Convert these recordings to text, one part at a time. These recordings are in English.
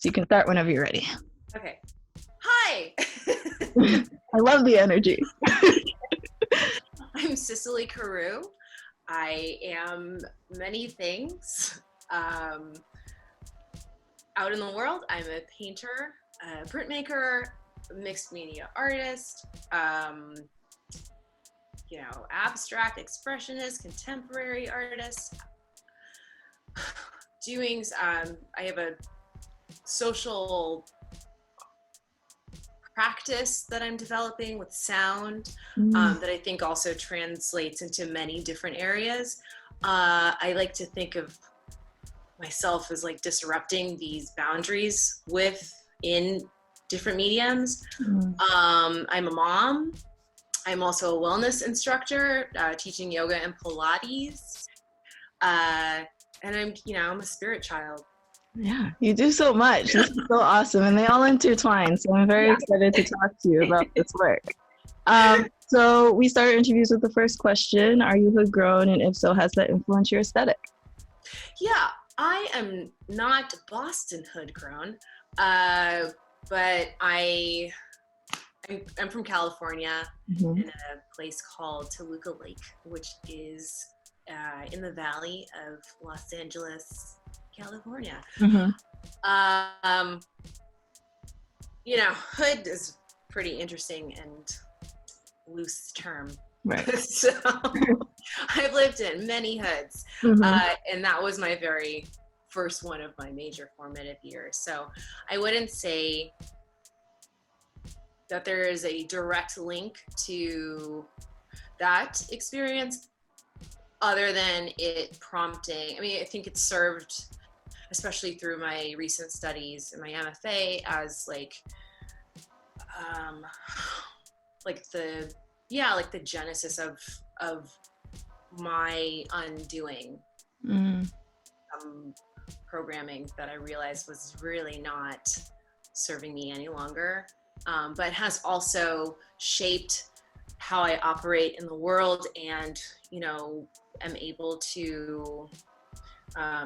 So you can start whenever you're ready. Okay. Hi! I love the energy. I'm Cicely Carew. I am many things. Out in the world, I'm a painter, a printmaker, mixed media artist, abstract expressionist, contemporary artist. I have a social practice that I'm developing with sound that I think also translates into many different areas. I like to think of myself as like disrupting these boundaries within different mediums. I'm a mom. I'm also a wellness instructor, teaching yoga and Pilates. And I'm a spirit child. Yeah, you do so much. This is so awesome. And they all intertwine. So I'm very excited to talk to you about this work. So we started interviews with the first question. Are you hood grown? And if so, has that influenced your aesthetic? Yeah, I am not Boston hood grown, but I'm from California in a place called Toluca Lake, which is in the valley of Los Angeles, California. Hood is pretty interesting and loose term. Right. So I've lived in many hoods, and that was my very first one of my major formative years. So I wouldn't say that there is a direct link to that experience other than it prompting. I mean, I think it served, especially through my recent studies in my MFA, as like the genesis of my undoing programming that I realized was really not serving me any longer, but has also shaped how I operate in the world and, am able to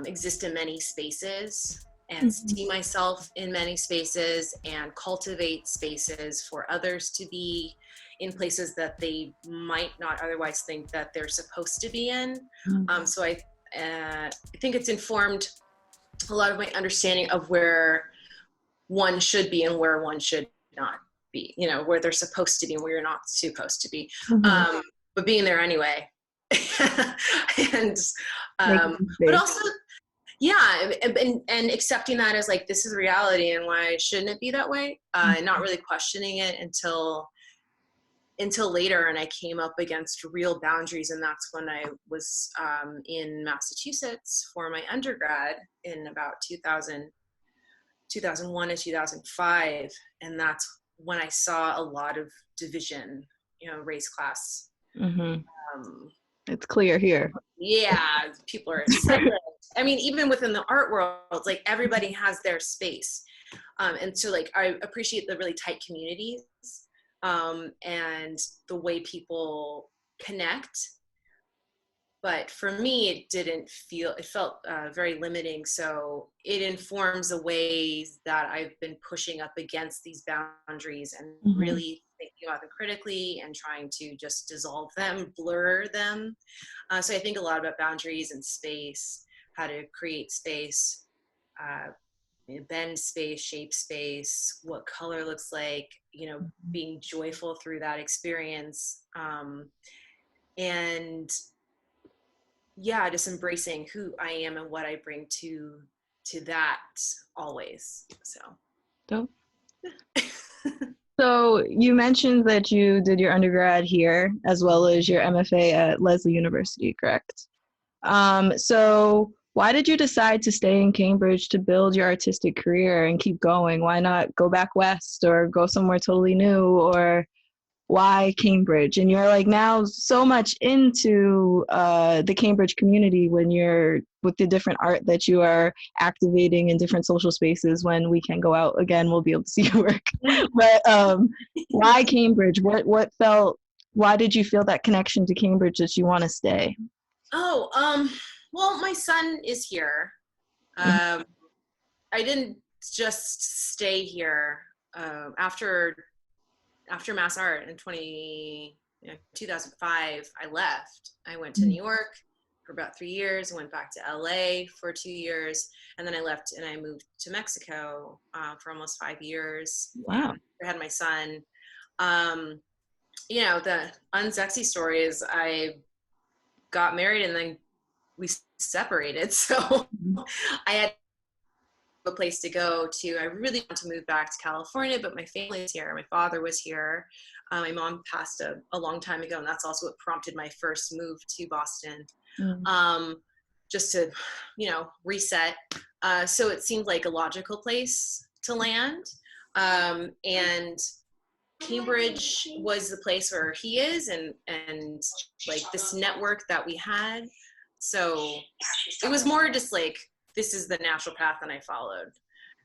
exist in many spaces and see myself in many spaces and cultivate spaces for others to be in places that they might not otherwise think that they're supposed to be in. So I think it's informed a lot of my understanding of where one should be and where one should not be, where they're supposed to be and where you're not supposed to be. But being there anyway. And but also and accepting that as like, this is reality and why shouldn't it be that way, and not really questioning it until later. And I came up against real boundaries, and that's when I was in Massachusetts for my undergrad in about 2001 to 2005, and that's when I saw a lot of division, race, class. It's clear here. Yeah, people are separate. I mean, even within the art world, like everybody has their space. And so like, I appreciate the really tight communities and the way people connect. But for me, it felt very limiting. So it informs the ways that I've been pushing up against these boundaries and really thinking about them critically and trying to just dissolve them, blur them. So I think a lot about boundaries and space, how to create space, bend space, shape space, what color looks like, being joyful through that experience. And just embracing who I am and what I bring to that always. So. Dope. So you mentioned that you did your undergrad here as well as your MFA at Lesley University, correct? So why did you decide to stay in Cambridge to build your artistic career and keep going? Why not go back west or go somewhere totally new? Or why Cambridge? And you're like now so much into the Cambridge community when you're with the different art that you are activating in different social spaces. When we can go out again, we'll be able to see your work. But why Cambridge? Why did you feel that connection to Cambridge that you want to stay? Well, my son is here. I didn't just stay here. After Mass Art in 2005, I left. I went to New York for about 3 years. I went back to LA for 2 years, and then I left and I moved to Mexico for almost 5 years. Wow. I had my son. The unsexy story is I got married and then we separated. So I had a place to go to. I really want to move back to California, but my family's here. My father was here. My mom passed a long time ago, and that's also what prompted my first move to Boston. Just to, reset. So it seemed like a logical place to land. And Cambridge was the place where he is, and like this network that we had. So it was more just like, this is the natural path, and I followed.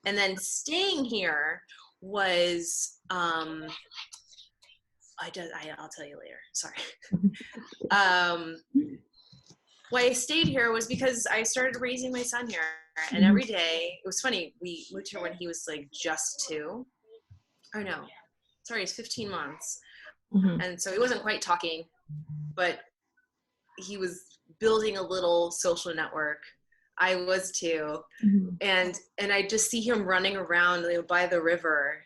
And then staying here was, I'll tell you later, sorry. Why I stayed here was because I started raising my son here, and every day, it was funny, we moved here when he was like just 2, or no, sorry, it's 15 months. And so he wasn't quite talking, but he was building a little social network. I was too. And I just see him running around by the river,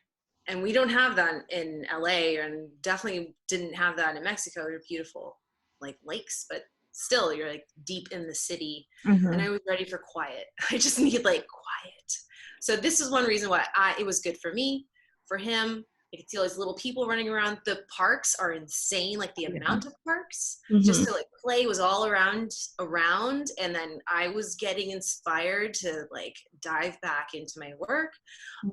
and we don't have that in LA, and definitely didn't have that in Mexico. They're beautiful, like lakes, but still you're like deep in the city. And I was ready for quiet. I just need like quiet. So this is one reason why it was good for me, for him. I could see all these little people running around. The parks are insane, like the amount of parks. Just to like play was all around. And then I was getting inspired to like dive back into my work.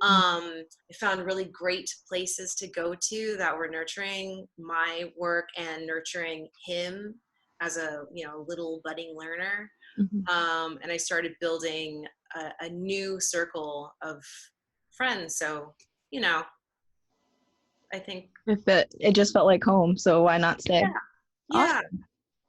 I found really great places to go to that were nurturing my work and nurturing him as a little budding learner. And I started building a new circle of friends. So, I think it just felt like home, so why not stay? Yeah.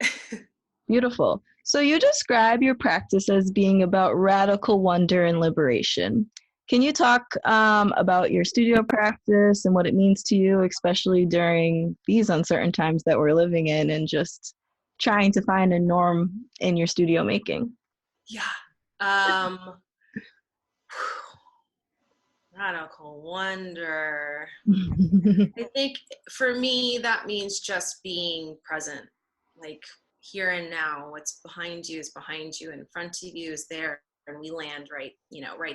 Awesome. Beautiful. So you describe your practice as being about radical wonder and liberation. Can you talk about your studio practice and what it means to you, especially during these uncertain times that we're living in, and just trying to find a norm in your studio making? Yeah. Radical wonder. I think for me, that means just being present, like here and now. What's behind you is behind you, in front of you is there, and we land right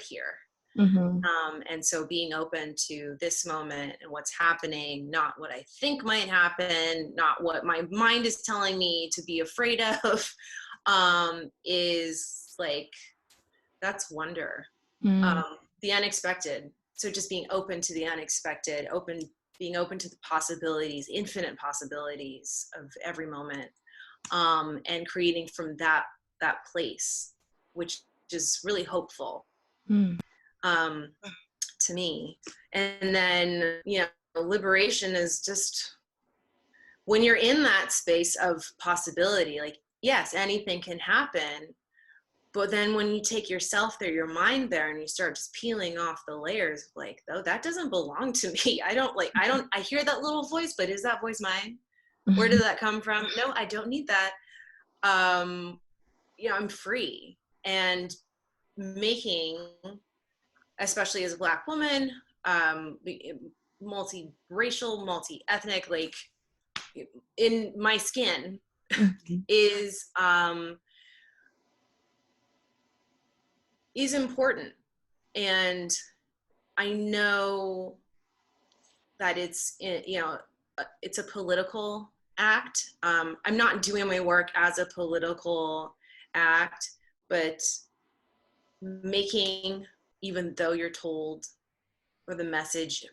here. And so being open to this moment and what's happening, not what I think might happen, not what my mind is telling me to be afraid of, is like, that's wonder. The unexpected. So just being open to the unexpected, being open to the possibilities, infinite possibilities of every moment, and creating from that place, which is really hopeful to me. And then, liberation is just when you're in that space of possibility, like, yes, anything can happen. But then when you take yourself there, your mind there, and you start just peeling off the layers, like, oh, that doesn't belong to me. I hear that little voice, but is that voice mine? Where did that come from? No, I don't need that. I'm free. And making, especially as a Black woman, multi-racial, multi-ethnic, like in my skin is important. And I know that it's a political act. I'm not doing my work as a political act, but making, even though you're told, or the message,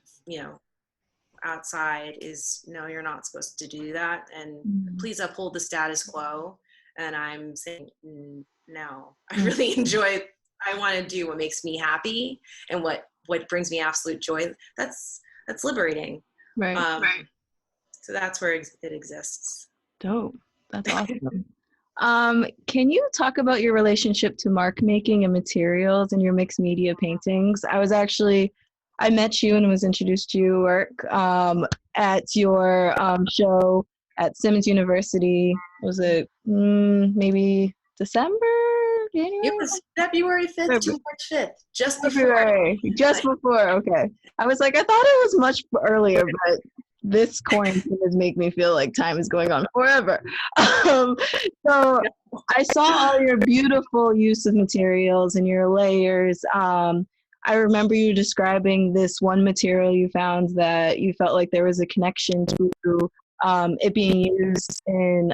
outside is, no, you're not supposed to do that, and please uphold the status quo. And I'm saying, no, I really I want to do what makes me happy and what brings me absolute joy. That's liberating. Right. So that's where it exists. Dope. That's awesome. Can you talk about your relationship to mark making and materials in your mixed media paintings? I met you and was introduced to your work at your show at Simmons University. Was it maybe December, It January? was February 5th to March 5th, just before. February, just before. Okay. I was like, I thought it was much earlier, but this quarantine has make me feel like time is going on forever. Um, so I saw all your beautiful use of materials and your layers. I remember you describing this one material you found that you felt like there was a connection to it being used in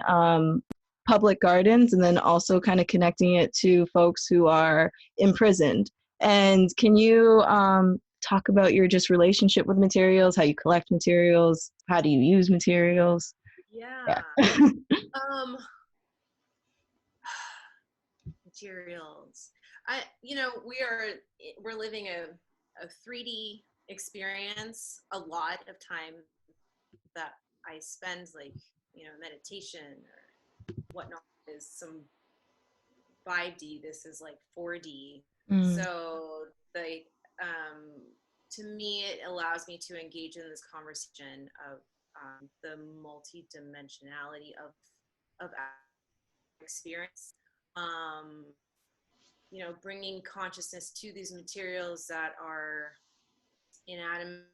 public gardens, and then also kind of connecting it to folks who are imprisoned. And can you talk about your just relationship with materials, how you collect materials, how do you use materials? Yeah. Yeah. Um, materials. We're living a 3D experience. A lot of time that I spend, like, meditation or whatnot, is some 5D. This is like 4D. Mm. So to me, it allows me to engage in this conversation of the multidimensionality of experience. Um, bringing consciousness to these materials that are inanimate,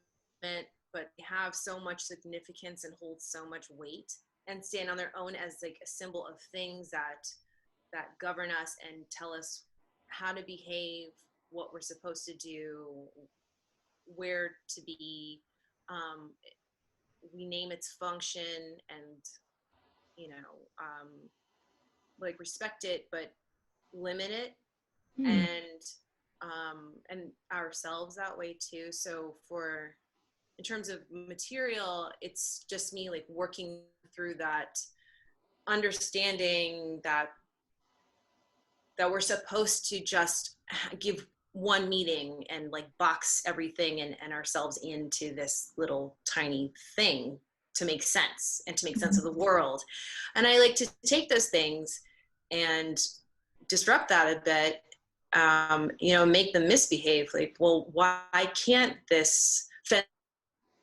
but have so much significance and hold so much weight and stand on their own as like a symbol of things that govern us and tell us how to behave, what we're supposed to do, where to be. Um, we name its function and, you know, um, like respect it, but limit it, Mm. and ourselves that way too. So in terms of material, it's just me like working through that, understanding that we're supposed to just give one meaning and like box everything and ourselves into this little tiny thing to make sense and to make sense of the world. And I like to take those things and disrupt that a bit, make them misbehave. Like, well, why can't this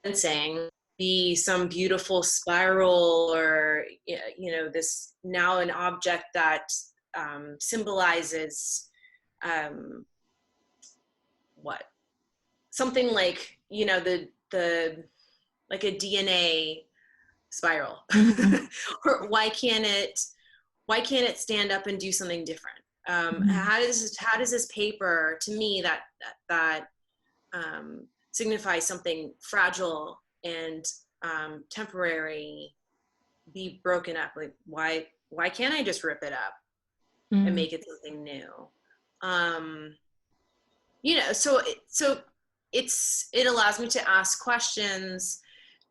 fencing be some beautiful spiral, or this now an object that symbolizes what something like the like a DNA spiral. Mhm. Or why can't it stand up and do something different? How does this paper, to me, that signifies something fragile and temporary, be broken up? Like, why can't I just rip it up and Mm. make it something new? So it allows me to ask questions,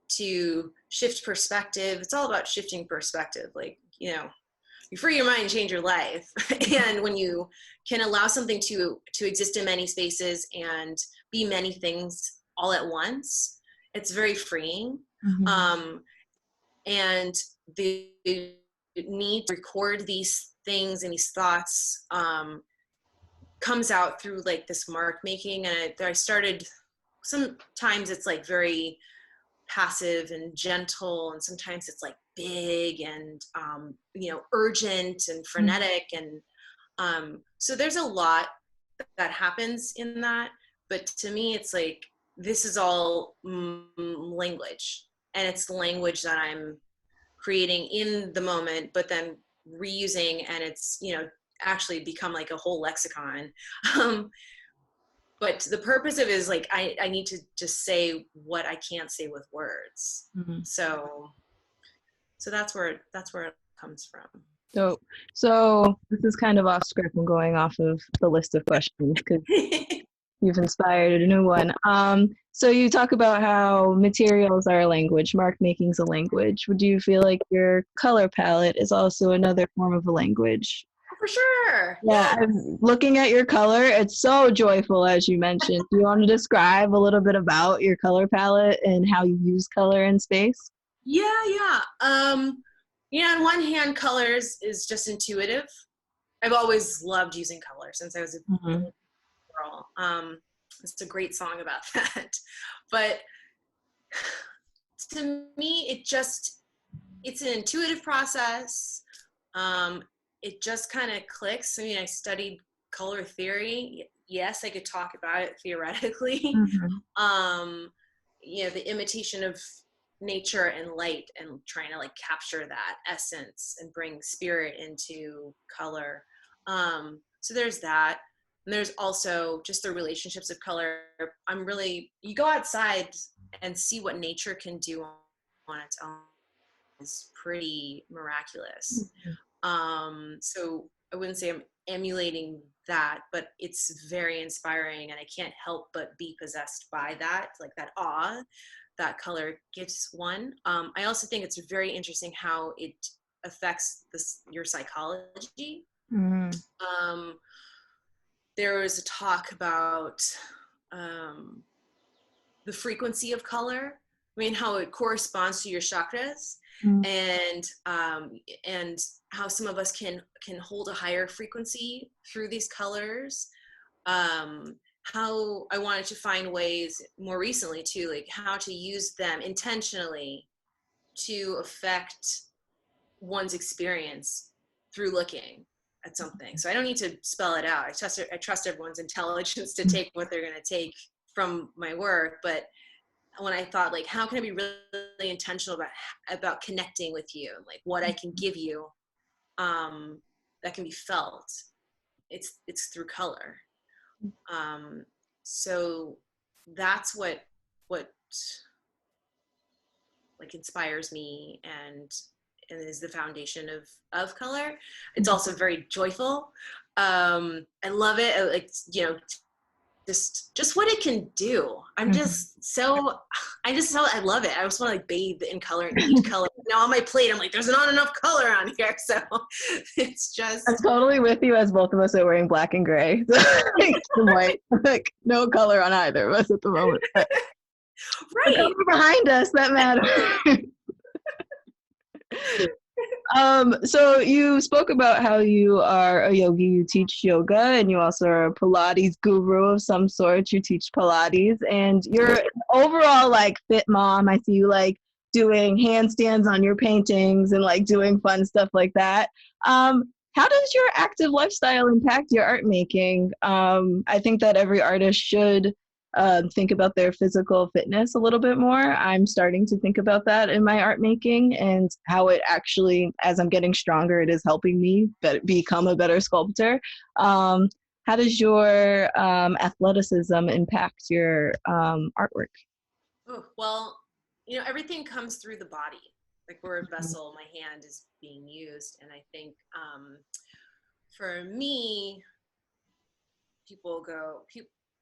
to shift perspective. It's all about shifting perspective. Like, you free your mind, change your life. And when you can allow something to exist in many spaces and be many things all at once, it's very freeing. Mhm. And the need to record these things and these thoughts comes out through like this mark making. And I started, sometimes it's like very passive and gentle, and sometimes it's like big and urgent and frenetic. And so there's a lot that happens in that. But to me, it's like, this is all language, and it's language that I'm creating in the moment, but then reusing, and it's actually become like a whole lexicon. um, but the purpose of it is like, I need to just say what I can't say with words. Mhm. So that's where it comes from. So this is kind of off script and going off of the list of questions because you've inspired a new one. So you talk about how materials are a language, mark making's a language. Would you feel like your color palette is also another form of a language? For sure. Yeah, Yeah. I'm looking at your color. It's so joyful, as you mentioned. Do you want to describe a little bit about your color palette and how you use color in space? Yeah. On one hand, colors is just intuitive. I've always loved using color since I was a Mm-hmm. girl. It's a great song about that. But to me, it's an intuitive process. It just kind of clicks. I mean, I studied color theory. Yes, I could talk about it theoretically. Mm-hmm. The imitation of nature and light and trying to like capture that essence and bring spirit into color. So there's that. And there's also just the relationships of color. You go outside and see what nature can do on its own is pretty miraculous. So I wouldn't say I'm emulating that, but it's very inspiring, and I can't help but be possessed by that, like that awe that color gives one. I also think it's very interesting how it affects your psychology. Mm-hmm. There was a talk about the frequency of color. I mean, how it corresponds to your chakras, and how some of us can hold a higher frequency through these colors. How I wanted to find ways more recently too, like how to use them intentionally to affect one's experience through looking at something. So I don't need to spell it out. I trust everyone's intelligence to take what they're going to take from my work. But when I thought, like, how can I be really intentional about connecting with you, like what I can give you that can be felt, it's through color. So that's what like inspires me and is the foundation of color. It's also very joyful. I love it. Like, just what it can do. I love it. I just want to like bathe in color and eat color. Now on my plate, I'm like, there's not enough color on here. So it's just. I'm totally with you, as both of us are wearing black and gray. Like, white, like no color on either of us at the moment. But right. the color behind us that matters. So you spoke about how you are a yogi, you teach yoga, and you also are a Pilates guru of some sort. You teach Pilates, and you're an overall like fit mom. I see you like doing handstands on your paintings and like doing fun stuff like that. How does your active lifestyle impact your art making? I think that every artist should think about their physical fitness a little bit more. I'm starting to think about that in my art making, and how it actually, as I'm getting stronger, it is helping me become a better sculptor. How does your athleticism impact your artwork? Oh, well, everything comes through the body. Like we're a vessel, my hand is being used. And I think for me, I'll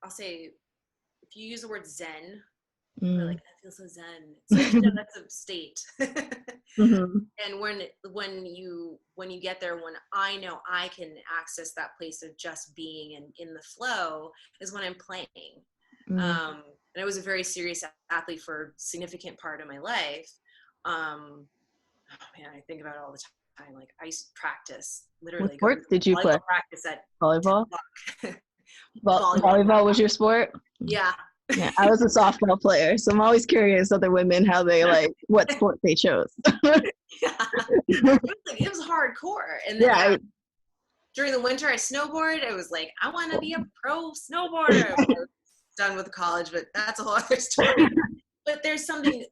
say, if you use the word Zen, we're like, I feel so Zen. It's like, that's a state. Mm-hmm. And when you get there, when I know I can access that place of just being and in the flow, is when I'm playing. And I was a very serious athlete for a significant part of my life. Oh man, I think about it all the time. Like I used to practice, literally. What sports did you play? Practice at Volleyball? Volleyball was your sport? Yeah. Yeah, I was a softball player, so I'm always curious other women how they what sport they chose. Yeah. It was hardcore. And then during the winter I snowboarded. I was like, I want to be a pro snowboarder. Done with college, but that's a whole other story. But there's something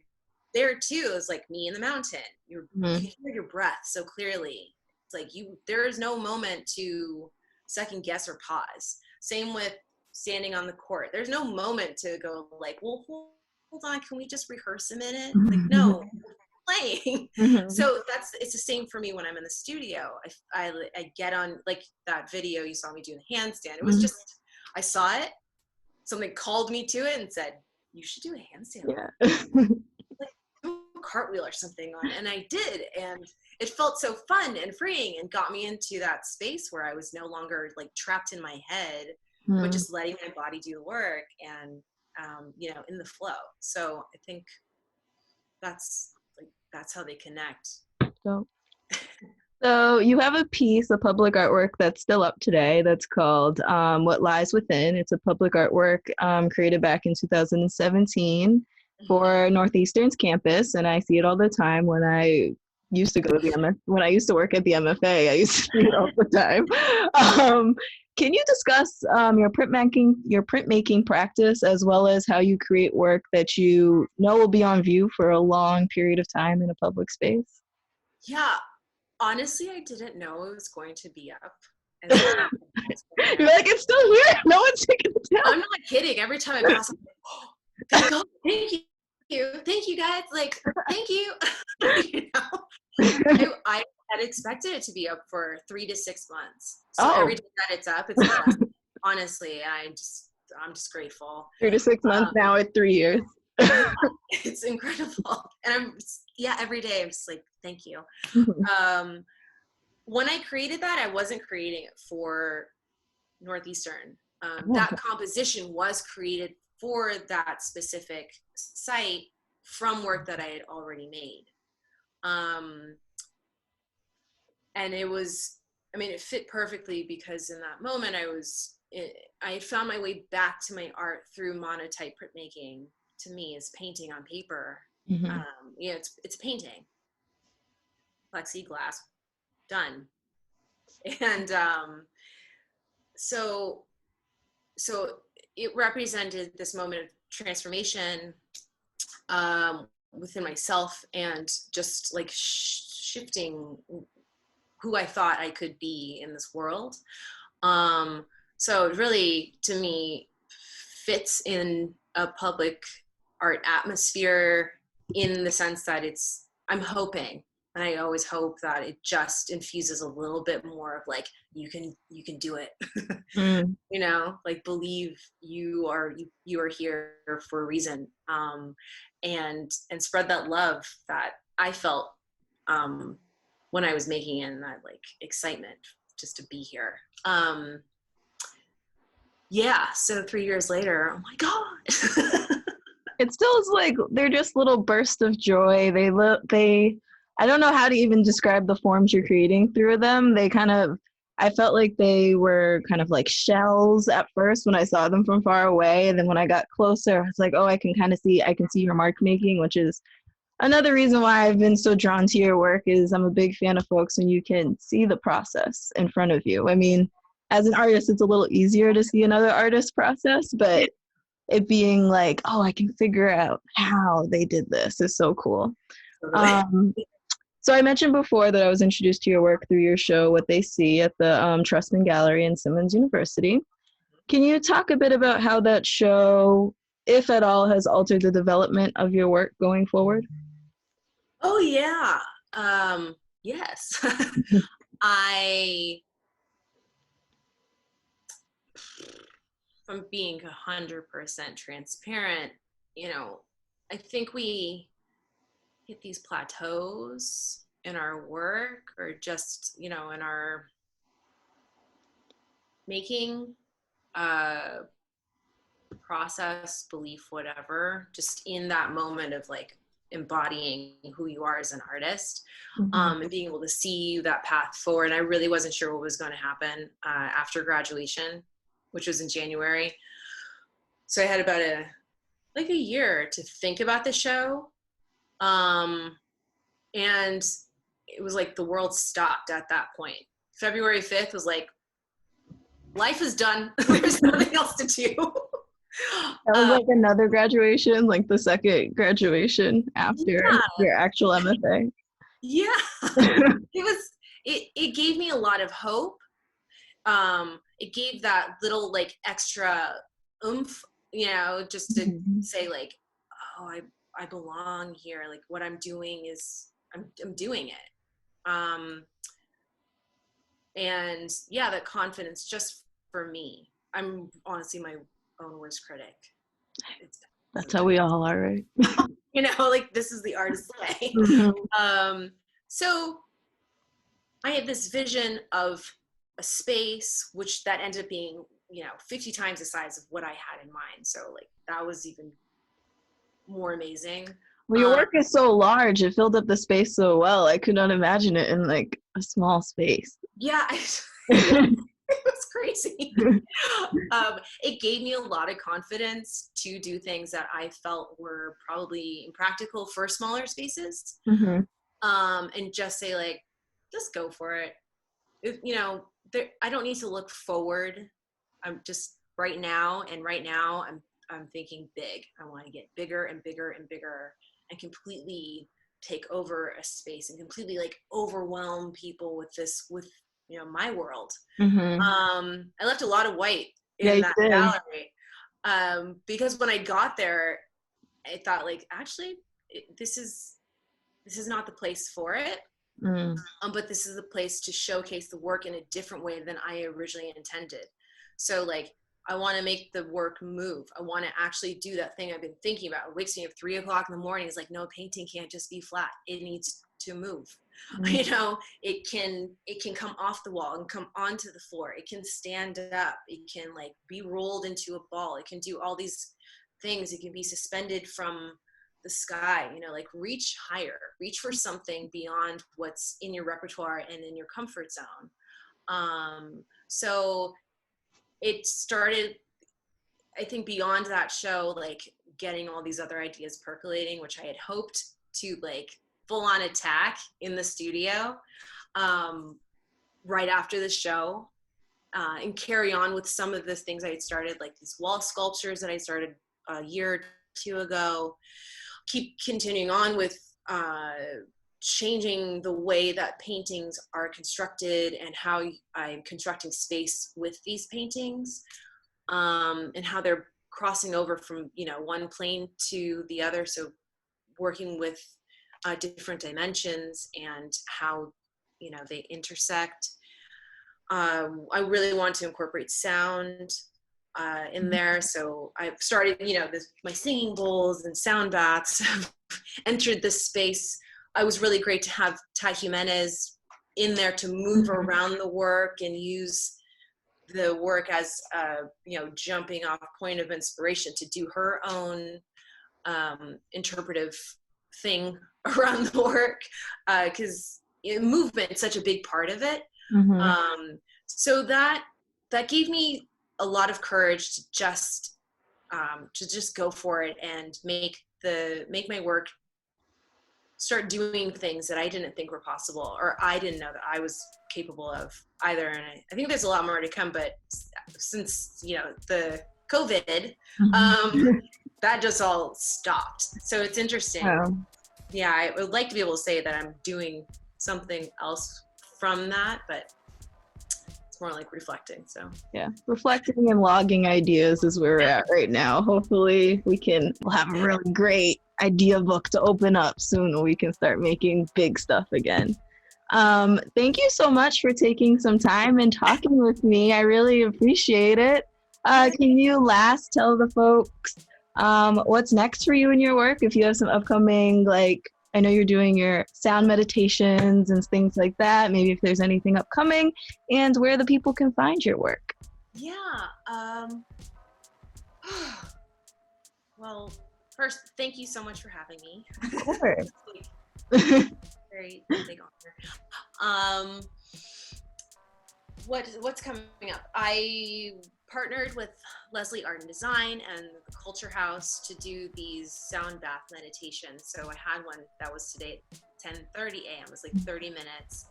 there too. It's like me in the mountain. You can hear your breath so clearly. It's like there is no moment to second guess or pause. Same with standing on the court. There's no moment to go like, well, hold on, can we just rehearse a minute? Like, no, playing. So it's the same for me when I'm in the studio. I get on, like that video you saw me doing the handstand. It was just, I saw it, something called me to it and said, you should do a handstand. Like do a cartwheel or something on, and I did, and it felt so fun and freeing and got me into that space where I was no longer like trapped in my head, but just letting my body do the work and in the flow. So I think that's how they connect. So So you have a piece, a public artwork that's still up today that's called What Lies Within. It's a public artwork created back in 2017 for Northeastern's campus, and I see it all the time when I used to go to the when I used to work at the MFA. I used to see it all the time. Can you discuss your printmaking practice as well as how you create work that you know will be on view for a long period of time in a public space? Yeah, honestly, I didn't know it was going to be up. And so You're like, it's still here. No one's taking it down. I'm not kidding. Every time I pass, I'm like, oh, thank God, thank you guys. Like, thank you. You know, I had expected it to be up for 3 to 6 months. So every day that it's up, it's a blessing. Honestly, I'm just grateful. 3 to 6 months now at 3 years. It's incredible. And every day I'm just like, thank you. When I created that, I wasn't creating it for Northeastern. That composition was created for that specific site from work that I had already made. And it was, I mean, it fit perfectly because in that moment I found my way back to my art through monotype printmaking. To me, is painting on paper. It's painting, plexiglass, done. And so it represented this moment of transformation within myself and just like shifting who I thought I could be in this world. So it really, to me, fits in a public art atmosphere in the sense that I'm hoping, and I always hope that it just infuses a little bit more of like, you can do it. You know, like believe you are here for a reason, and spread that love that I felt when I was making it, and that like excitement just to be here. So 3 years later, oh my God. It still is like they're just little bursts of joy. I don't know how to even describe the forms you're creating through them. I felt like they were kind of like shells at first when I saw them from far away. And then when I got closer, I was like, oh, I can see your mark making, which is another reason why I've been so drawn to your work. Is I'm a big fan of folks when you can see the process in front of you. I mean, as an artist, it's a little easier to see another artist's process, but it being like, oh, I can figure out how they did this is so cool. So I mentioned before that I was introduced to your work through your show, What They See, at the Trustin Gallery in Simmons University. Can you talk a bit about how that show, if at all, has altered the development of your work going forward? Oh, yeah. Yes. From being 100% transparent, I think we hit these plateaus in our work or just, in our making, process, belief, whatever, just in that moment of like embodying who you are as an artist, and being able to see that path forward. And I really wasn't sure what was going to happen after graduation, which was in January. So I had about a year to think about the show. And it was like the world stopped at that point. February 5th was like, life is done. There's nothing else to do. That was like another graduation, like the second graduation after your actual MFA. Yeah. It gave me a lot of hope. It gave that little like extra oomph, just to say like, oh, I belong here. Like what I'm doing is I'm doing it. And yeah, that confidence just for me. I'm honestly my own worst critic. That's how we all are, right? Like this is the artist's way. So I had this vision of a space which that ended up being 50 times the size of what I had in mind. So like that was even more amazing. Well, your work is so large. It filled up the space so well. I could not imagine it in like a small space. Yeah, it was crazy. It gave me a lot of confidence to do things that I felt were probably impractical for smaller spaces. Mm-hmm. And just say like, just go for it. I don't need to look forward. I'm just right now, and right now I'm thinking big. I want to get bigger and bigger and bigger and completely take over a space and completely like overwhelm people with my world. Mm-hmm. I left a lot of white Yeah, in you that did. gallery, because when I got there, I thought like, actually, this is not the place for it. Mm. But this is a place to showcase the work in a different way than I originally intended. So like, I want to make the work move. I want to actually do that thing I've been thinking about. It wakes me up 3 o'clock in the morning. It's like, no, painting can't just be flat. It needs to move. Mm. It can come off the wall and come onto the floor. It can stand up. It can like be rolled into a ball. It can do all these things. It can be suspended from the sky, like reach higher, reach for something beyond what's in your repertoire and in your comfort zone. So it started, I think, beyond that show, like getting all these other ideas percolating, which I had hoped to like full on attack in the studio right after the show, and carry on with some of the things I had started, like these wall sculptures that I started a year or two ago. Keep continuing on with changing the way that paintings are constructed and how I'm constructing space with these paintings, and how they're crossing over from one plane to the other. So working with different dimensions and how they intersect. I really want to incorporate sound in there. So I've started, my singing bowls and sound baths have entered this space. I was really great to have Ty Jimenez in there to move around the work and use the work as jumping off point of inspiration to do her own interpretive thing around the work, because movement is such a big part of it. Mm-hmm. So that gave me a lot of courage to just go for it and make my work start doing things that I didn't think were possible, or I didn't know that I was capable of either. And I think there's a lot more to come, but since the COVID, that just all stopped. So it's interesting. Oh. Yeah, I would like to be able to say that I'm doing something else from that, but more like reflecting. So yeah, reflecting and logging ideas is where we're at right now. Hopefully we'll have a really great idea book to open up soon and we can start making big stuff again. Thank you so much for taking some time and talking with me. I really appreciate it. Can you last tell the folks what's next for you in your work? If you have some upcoming, like, I know you're doing your sound meditations and things like that. Maybe if there's anything upcoming, and where the people can find your work. Yeah. Well, first, thank you so much for having me. Of course. Very big honor. What's coming up? I partnered with Leslie Art and Design and the Culture House to do these sound bath meditations. So I had one that was today at 10:30 a.m. It was like 30 minutes.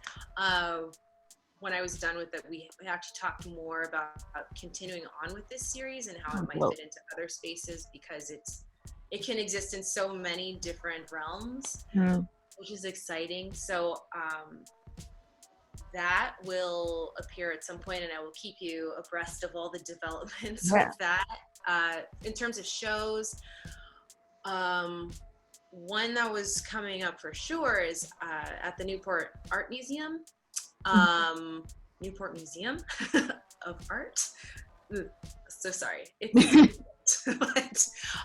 When I was done with it, we actually talked more about continuing on with this series and how it might fit into other spaces, because it can exist in so many different realms, which is exciting. So that will appear at some point, and I will keep you abreast of all the developments with that. In terms of shows, one that was coming up for sure is at the Newport Art Museum. Newport Museum of Art. So sorry.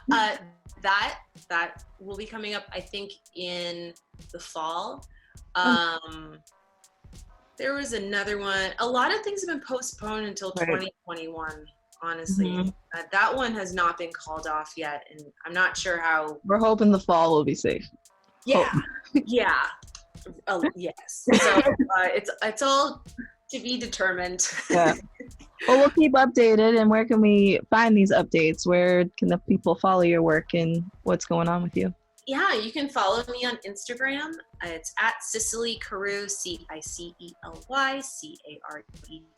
But that will be coming up, I think, in the fall. There was another one. A lot of things have been postponed until 2021. honestly. Mhm. That one has not been called off yet, and I'm not sure how. We're hoping the fall will be safe. Yeah, yeah, yes. So it's all to be determined. Yeah. Well, we'll keep updated. And where can we find these updates? Where can the people follow your work and what's going on with you? Yeah, you can follow me on Instagram. It's at Cicely Carew, CICELY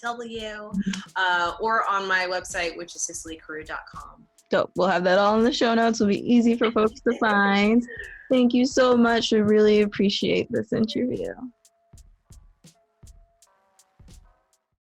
CAREW, or on my website, which is cicelycarew.com. Dope. We'll have that all in the show notes. It'll be easy for folks to find. Thank you so much. We really appreciate this interview.